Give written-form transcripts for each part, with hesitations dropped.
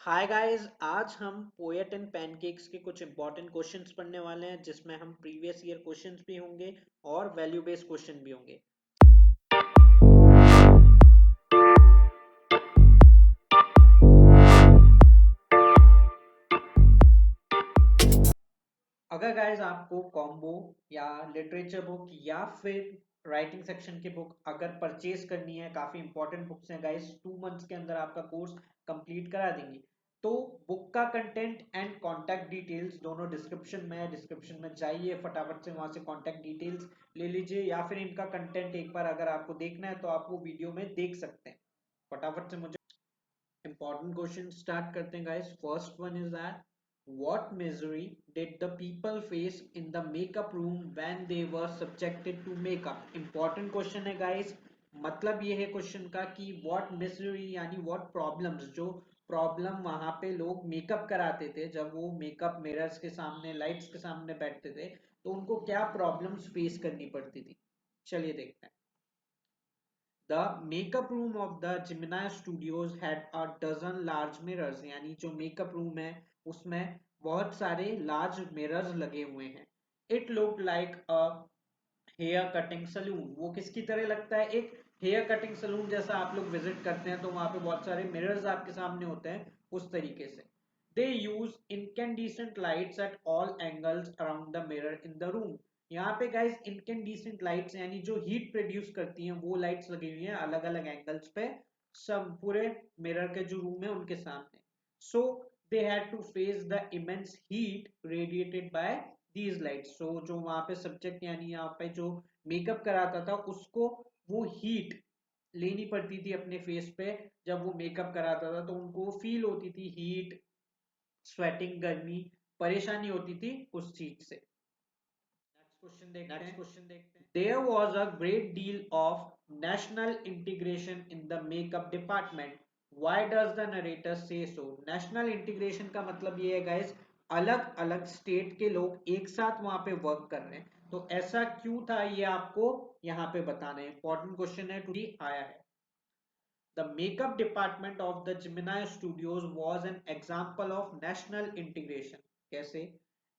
Hi guys, आज हम poet and pancakes के कुछ इंपॉर्टेंट क्वेश्चंस पढ़ने वाले हैं जिसमें हम प्रीवियस ईयर क्वेश्चंस भी होंगे और वैल्यू बेस्ड क्वेश्चन भी होंगे। अगर गाइस आपको कॉम्बो या लिटरेचर बुक या फिर राइटिंग सेक्शन की बुक अगर परचेज करनी है, काफी इंपॉर्टेंट बुक्स हैं गाइस, 2 मंथ्स के अंदर आपका कोर्स कंप्लीट करा देंगी। तो बुक का कंटेंट एंड कॉन्टैक्ट डिटेल्स दोनों डिस्क्रिप्शन में है। डिस्क्रिप्शन में जाइए, फटाफट से वहां से कॉन्टैक्ट डिटेल्स ले लीजिए, या फिर इनका कंटेंट एक बार अगर आपको देखना है तो आप वो वीडियो में देख सकते हैं। फटाफट से मुझे इंपॉर्टेंट क्वेश्चन स्टार्ट करते हैं guys. First one is that what misery did the people face in the makeup room when they were subjected to makeup? Important question है guys। मतलब ये है क्वेश्चन का कि what misery यानी what problems, जो प्रॉब्लम वहां पे लोग मेकअप कराते थे जब वो मेकअप मिरर्स के सामने लाइट्स के सामने बैठते थे, तो उनको क्या प्रॉब्लम्स फेस करनी पड़ती थी। चलिए देखते हैं। The makeup room of the Gemini Studios had a dozen large mirrors, यानी जो मेकअप रूम है उसमें बहुत सारे लार्ज मिरर्स लगे हुए हैं। It looked like a hair cutting saloon. वो किसकी तरह लगता है? एक हेयर कटिंग सलून जैसा। आप लोग विजिट करते हैं तो वहां पे बहुत सारे मिरर्स आपके सामने होते हैं, उस तरीके से। They use incandescent lights at all angles around the mirror in the room. यहाँ पे गाइस इनकैंडिसेंट लाइट्स यानी जो हीट प्रोड्यूस करती हैं वो लाइट्स लगी हुई हैं अलग अलग एंगल्स पे, सब पूरे मिरर के जो रूम है उनके सामने। So they had to face the immense heat radiated by these lights. So जो वहां पे सब्जेक्ट यानी यहाँ पे जो मेकअप कराता था उसको वो हीट लेनी पड़ती थी अपने फेस पे। जब वो मेकअप कराता था तो उनको फील होती थी हीट, स्वेटिंग, गर्मी, परेशानी होती थी उस चीज से। नेक्स्ट क्वेश्चन देखते हैं। There was a great deal of national integration in the makeup department. Why does the narrator say so? National integration का मतलब ये है गाइस, अलग अलग स्टेट के लोग एक साथ वहां पे वर्क कर रहे हैं। तो ऐसा क्यों था ये आपको यहाँ पे बताना है। इंपॉर्टेंट क्वेश्चन है, टू आया है। The makeup department of the Gemini Studios was an example of national integration. कैसे?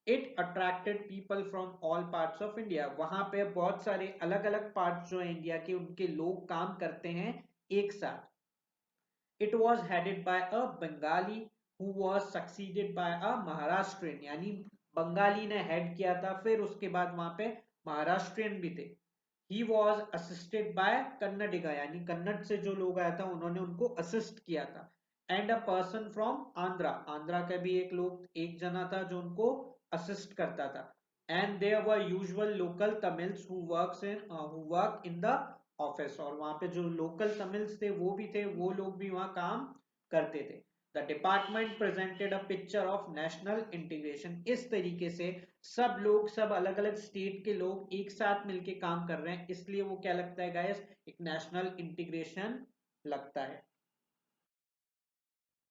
It attracted people from all parts of India. वहां पे बहुत सारे अलग अलग पार्ट्स जो है इंडिया के, उनके लोग काम करते हैं एक साथ। It was headed by a Bengali who was succeeded by a Maharashtrian, यानी बंगाली ने हेड किया था, फिर उसके बाद वहां पे महाराष्ट्रियन भी थे। He was assisted by Kannadiga, यानी कन्नड़ से जो लोग आया था उन्होंने उनको असिस्ट किया था। And a person from Andhra, Andhra का भी एक लोग, एक जना था जो उनको असिस्ट करता था। And there were usual local Tamils who work in the office. और वहां पे जो लोकल तमिल्स थे वो भी थे, वो लोग भी वहां काम करते थे। The department presented a picture of national integration. इस तरीके से सब लोग, सब अलग अलग स्टेट के लोग एक साथ मिलके काम कर रहे हैं, इसलिए वो क्या लगता है गाइस, एक नेशनल इंटीग्रेशन लगता है।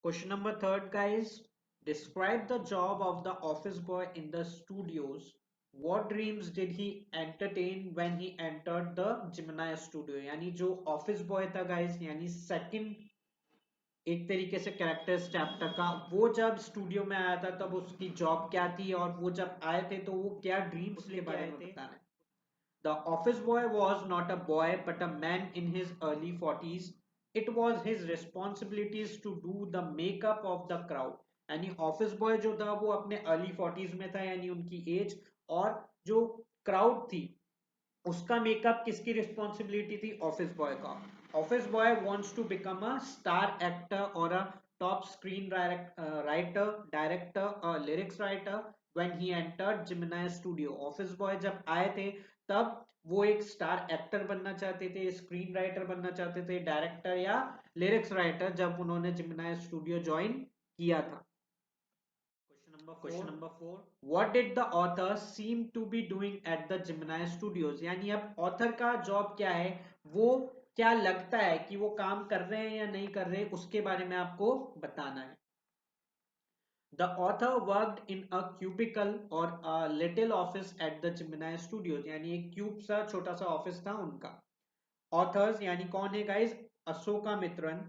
Question number third guys, describe the job of the office boy in the studios. What dreams did he entertain when he entered the Gemini studio? यानी जो ऑफिस बॉय था गाइस, यानी second एक तरीके से character chapter का, वो जब स्टूडियो में आया था तब उसकी जॉब क्या थी, और वो जब आए थे तो वो क्या ड्रीम्स के बारे में बताना है। The office boy was not a boy but a man in his early 40s. It was his responsibilities to do the makeup of the crowd. यानी ऑफिस बॉय जो था वो अपने अर्ली 40s में था, यानी उनकी एज, और जो क्राउड थी उसका मेकअप किसकी रिस्पॉन्सिबिलिटी थी? ऑफिस बॉय का। Office boy wants to become a star actor और a top screen writer, director, lyrics writer when he entered Gemini studio. Office boy जब आए थे तब वो एक स्टार एक्टर बनना चाहते थे, स्क्रीन राइटर बनना चाहते थे, डायरेक्टर या लिरिक्स राइटर, जब उन्होंने जिमिनाई स्टूडियो ज्वाइन किया था। Question number four, what did the author seem to be doing at the Gemini studios. यानी अब ऑथर का जॉब क्या है, वो क्या लगता है कि वो काम कर रहे हैं या नहीं कर रहे, उसके बारे में आपको बताना है। The author worked in a cubicle or a little office at the Gemini Studios, यानी एक क्यूब सा छोटा सा ऑफिस था उनका। ऑथर्स यानी कौन है guys? Ashoka Mitran,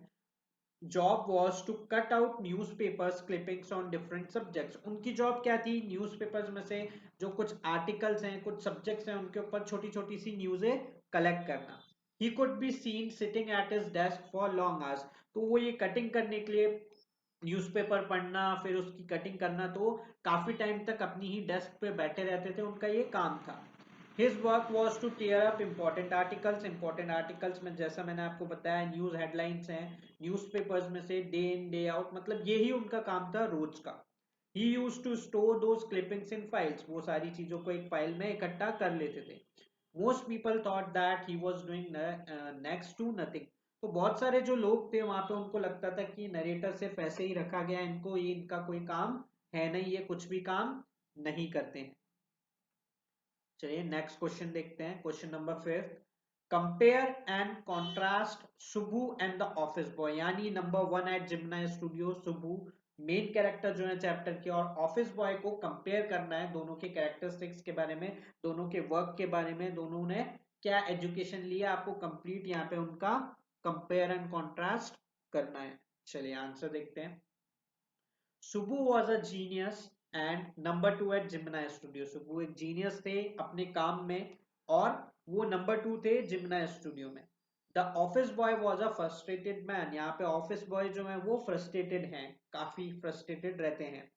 job was to cut out newspapers clippings on different subjects. उनकी जॉब क्या थी, न्यूज पेपर्स में से जो कुछ आर्टिकल्स हैं, कुछ सब्जेक्ट्स हैं, उनके ऊपर छोटी छोटी सी न्यूज़ें कलेक्ट करना। He could be seen sitting at his desk for long hours. तो वो ये कटिंग करने के लिए न्यूज़पेपर पढ़ना, फिर उसकी कटिंग करना, तो काफी टाइम तक अपनी ही डेस्क पे बैठे रहते थे, उनका ये काम था। His work was to tear up important articles। important articles में जैसा मैंने आपको बताया न्यूज हेडलाइंस हैं न्यूज़पेपर्स में से, डे इन डे आउट, मतलब यही उनका काम था रोज का। He used to store those clippings in files। वो सारी चीजों को एक फाइल में इकट्ठा कर लेते थे। Most people thought that he was doing next to nothing। तो बहुत सारे जो लोग थे वहां पे उनको लगता था कि नरेटर सिर्फ ऐसे ही रखा गया, इनको ये इनका कोई काम है नहीं, ये कुछ भी काम नहीं करते हैं। चलिए नेक्स्ट क्वेश्चन देखते हैं, question number 5। Compare and contrast Subbu and the office boy. यानी number 1 at Gemini studio Subbu main character जो है चैप्टर के, और ऑफिस बॉय को कंपेयर करना है दोनों के कैरेक्टरिस्टिक्स के बारे में, दोनों के वर्क के बारे में, दोनों ने क्या एजुकेशन लिया, आपको कंप्लीट यहाँ पे उनका कंपेयर एंड कॉन्ट्रास्ट करना है। चलिए आंसर देखते हैं। Subbu was a genius and number 2 at Gemini studio. Subbu एक जीनियस थे अपने काम में, और वो नंबर 2 थे जिमनाई स्टूडियो में। The office boy was a frustrated man. यहाँ पे ऑफिस बॉय जो है वो फ्रस्ट्रेटेड हैं, काफी फ्रस्ट्रेटेड रहते हैं।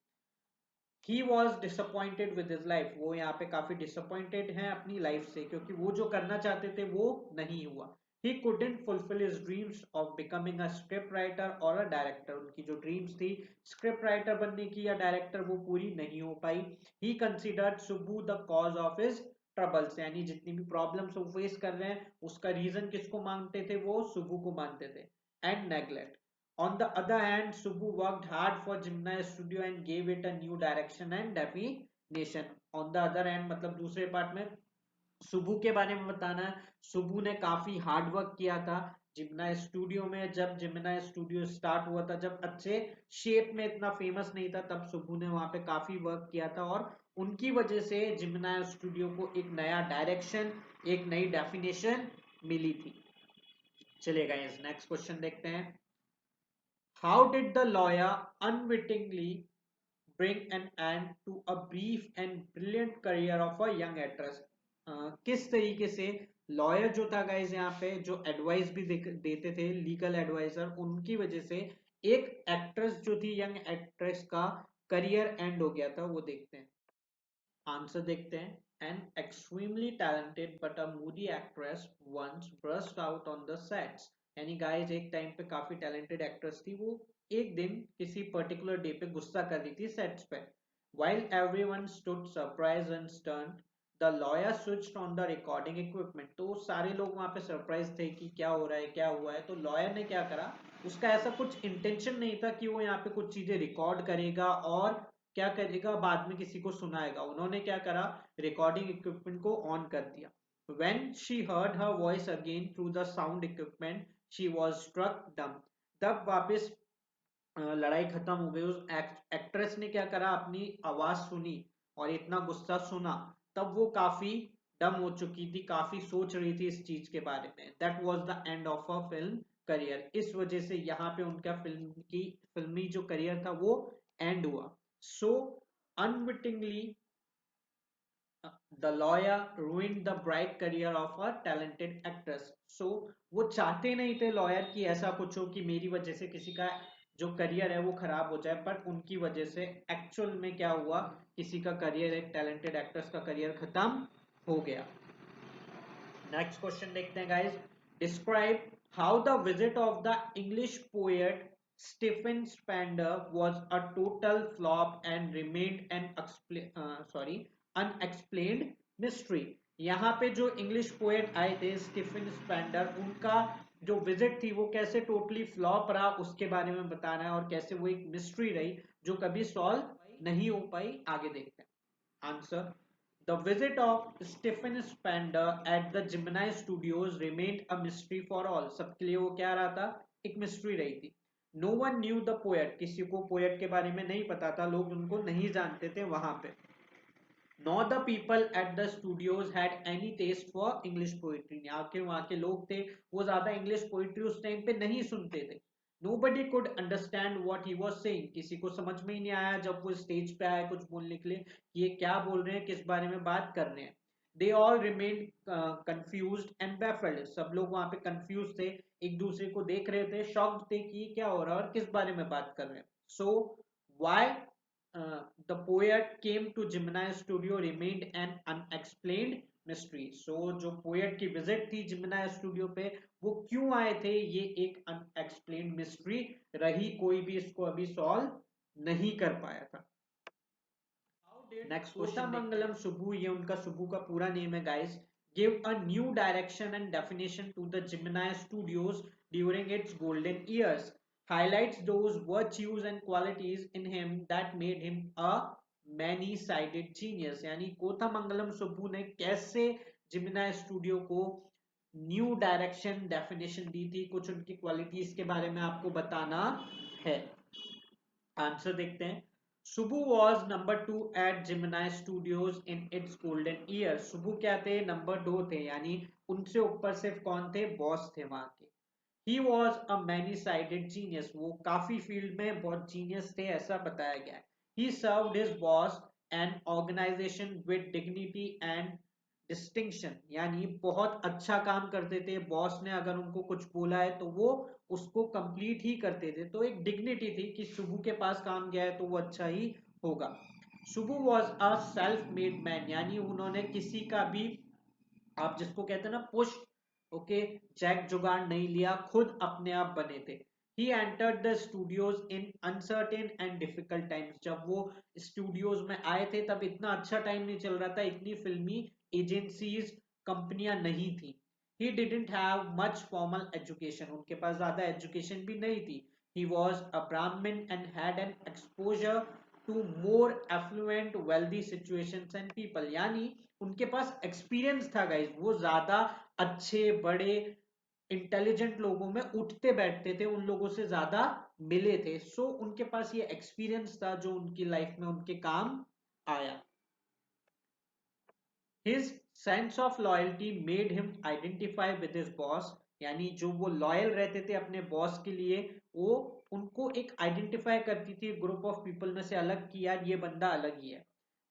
He was disappointed with his life. वो यहाँ पे काफी डिसअपॉइंटेड हैं अपनी लाइफ से, क्योंकि वो जो करना चाहते थे वो नहीं हुआ। He couldn't fulfil his dreams of becoming a script writer और अ डायरेक्टर। उनकी जो ड्रीम्स थी स्क्रिप्ट राइटर बनने की या डायरेक्टर, वो पूरी नहीं हो पाई। He considered Subbu the cause of his troubles. यानी जितनी भी प्रॉब्लम्स वो फेस कर रहे हैं उसका रीजन किसको मानते थे, वो सुबु को मानते थे। And neglect. On the other hand, Subbu worked hard for Jimna Studio and gave it a new direction and definition। On the other hand मतलब दूसरे पार्ट में सुबु के बारे में बताना है। सुबु ने काफी हार्ड वर्क किया था जिम्ना स्टूडियो में। जब जिम्ना स्टूडियो स्टार्ट हुआ था, जब अच्छे शेप में, इतना फेमस नहीं था, तब सुबु ने वहां पे काफी वर्क किया था, और उनकी वजह से जिम्ना स्टूडियो को एक नया डायरेक्शन, एक नई डेफिनेशन मिली थी। चलिए गाइस नेक्स्ट क्वेश्चन देखते हैं। How did the lawyer unwittingly bring an end to a brief and brilliant career of a young actress? किस तरीके से लॉयर जो था गाइज यहाँ पे, जो एडवाइस भी देते थे, लीगल एडवाइजर, उनकी वजह से एक एक्ट्रेस जो थी, यंग एक्ट्रेस का करियर एंड हो गया था, वो देखते हैं। आंसर देखते हैं। An extremely talented but a moody actress once burst out on the sets. यानी गाइस एक टाइम पे काफी टैलेंटेड एक्ट्रेस थी, वो एक दिन किसी पर्टिकुलर डे पे गुस्सा कर रही थी सेट्स पे। While everyone stood surprised and stunned, the lawyer switched on the recording equipment। तो सारे लोग वहां पे सरप्राइज थे कि क्या हो रहा है, क्या हुआ है। तो लॉयर ने क्या करा, उसका ऐसा कुछ इंटेंशन नहीं था कि वो यहाँ पे कुछ चीजें रिकॉर्ड करेगा और क्या करेगा, बाद में किसी को सुनाएगा। उन्होंने क्या करा, रिकॉर्डिंग इक्विपमेंट को ऑन कर दिया। When she heard her voice again through the sound equipment, she was struck dumb। तब वापस लड़ाई खत्म हो गई, उस एक्ट्रेस ने क्या करा, अपनी आवाज सुनी और इतना गुस्सा सुना, तब वो काफी डम हो चुकी थी, काफी सोच रही थी इस चीज के बारे में। That was the end of a film career. इस वजह से यहाँ पे उनका फिल्मी जो करियर था वो एंड हुआ। So unwittingly the lawyer ruined the bright career of a talented actress. So वो चाहते नहीं थे लॉयर कि ऐसा कुछ हो कि मेरी वजह से किसी का जो करियर है वो खराब हो जाए, पर उनकी वजह से एक्चुअल में क्या हुआ, किसी का करियर, एक टैलेंटेड एक्ट्रेस का करियर खत्म हो गया। नेक्स्ट क्वेश्चन देखते हैं guys. Describe how the visit of the English poet Stephen Spender was a total flop and remained an unexplained mystery. यहाँ पे जो इंग्लिश पोएट आए थे स्टीफन स्पेंडर, उनका जो विजिट थी वो कैसे टोटली फ्लॉप रहा उसके बारे में बताना है, और कैसे वो एक मिस्ट्री रही जो कभी सॉल्व नहीं हो पाई। आगे देखते हैं। Answer. The visit of Stephen Spender at the Gemini Studios remained a mystery for all। सबके लिए वो क्या रहा था, एक मिस्ट्री रही थी। No one knew the poet। किसी को पोएट के बारे में नहीं पता था, लोग उनको नहीं जानते थे वहां पे। Nor the people at the studios had any taste for English poetry। यहाँ के वहाँ के लोग थे वो ज्यादा इंग्लिश पोइट्री उस टाइम पे नहीं सुनते थे। Nobody could understand what he was saying. किसी को समझ में ही नहीं आया जब वो स्टेज पे आए कुछ बोलने के लिए कि ये क्या बोल रहे हैं, किस बारे में बात कर रहे हैं. They all remained confused and baffled. सब लोग वहां पे confused थे, एक दूसरे को देख रहे थे, shocked थे कि ये क्या हो रहा है और किस बारे में बात कर रहे हैं. So why the poet came to Gemini studio remained an unexplained mystery. So जो poet की visit थी Gemini studio पे, वो क्यों आए थे, ये एक unexplained mystery रही, कोई भी इसको अभी solve नहीं कर पाया था. नेक्स्ट क्वेश्चन मंगलम सुबु, ये उनका सुबु का पूरा नेम है guys, give a new direction and definition to the Gemini Studios during its golden years, highlights those virtues and qualities in him that made him a many sided genius. यानी कोथामंगलम सुब्बू ने कैसे Gemini studio को new direction definition दी थी, कुछ उनकी qualities के बारे में आपको बताना है. आंसर देखते हैं. सुबु was number 2 at Gemini Studios in its golden year. सुबु क्या थे, नंबर 2 थे, यानी उनसे ऊपर सिर्फ कौन थे, बॉस थे वहां के. He was a many-sided genius. वो काफी फील्ड में बहुत जीनियस थे ऐसा बताया गया है. He served his boss and organization with dignity and distinction, यानी बहुत अच्छा काम करते थे. बॉस ने अगर उनको कुछ बोला है तो वो उसको कंप्लीट ही करते थे, तो एक डिग्निटी थी कि सुबु के पास काम गया है तो वो अच्छा ही होगा. Subbu was a self made man, यानी उन्होंने किसी का भी, आप जिसको कहते हैं ना पुश, ओके, जैक जुगाड़ नहीं लिया, खुद अपने आप बने थे. He entered the studios in uncertain and difficult times. जब वो स्टूडियोज में आए थे तब इतना अच्छा टाइम नहीं चल रहा था, इतनी फिल्मी एजेंसीज कंपनियां नहीं थी. He didn't have much formal education. उनके पास ज्यादा एजुकेशन भी नहीं थी. He was a Brahmin and had an exposure to more affluent wealthy situations and people. यानी उनके पास एक्सपीरियंस था गाइस, वो ज्यादा अच्छे बड़े इंटेलिजेंट लोगों में उठते बैठते थे, उन लोगों से ज्यादा मिले थे. सो उनके पास ये एक्सपीरियंस था जो उनकी लाइफ में उनके काम आया. His sense of loyalty made him identify with his boss. यानी जो वो लॉयल रहते थे अपने बॉस के लिए, वो उनको एक आइडेंटिफाई करती थी ग्रुप ऑफ पीपल में से अलग कि यार ये बंदा अलग ही है.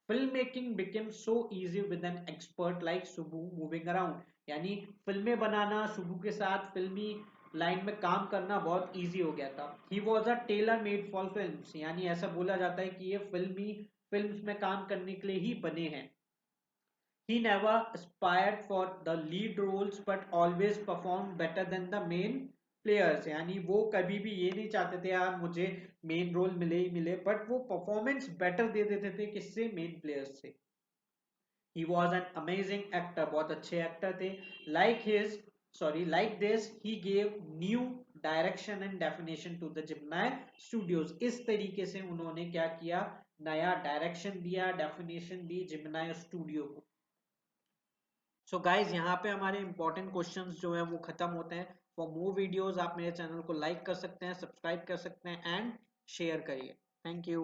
Film making became so easy with an expert like Subbu moving around. यानी फिल्में बनाना, सुबु के साथ फिल्मी लाइन में काम करना बहुत इजी हो गया था. He was a tailor made for films, यानी ऐसा बोला जाता है कि ये फिल्म्स में काम करने के लिए ही बने हैं. He never aspired for the lead roles but always performed better than the main players. यानी वो कभी भी ये नहीं चाहते थे यार मुझे मेन रोल मिले ही मिले, बट वो परफॉर्मेंस बेटर दे देते थे किससे, मेन प्लेयर्स से. He was an amazing actor, बहुत अच्छे एक्टर थे. Like this he gave new direction and definition to the Gemini Studios. इस तरीके से उन्होंने क्या किया, नया डायरेक्शन दिया, डेफिनेशन दी Gemini स्टूडियो को. सो गाइज यहाँ पे हमारे इंपॉर्टेंट क्वेश्चंस जो है वो खत्म होते हैं. फॉर मोर वीडियोस आप मेरे चैनल को लाइक कर सकते हैं, सब्सक्राइब कर सकते हैं एंड शेयर करिए. Thank you.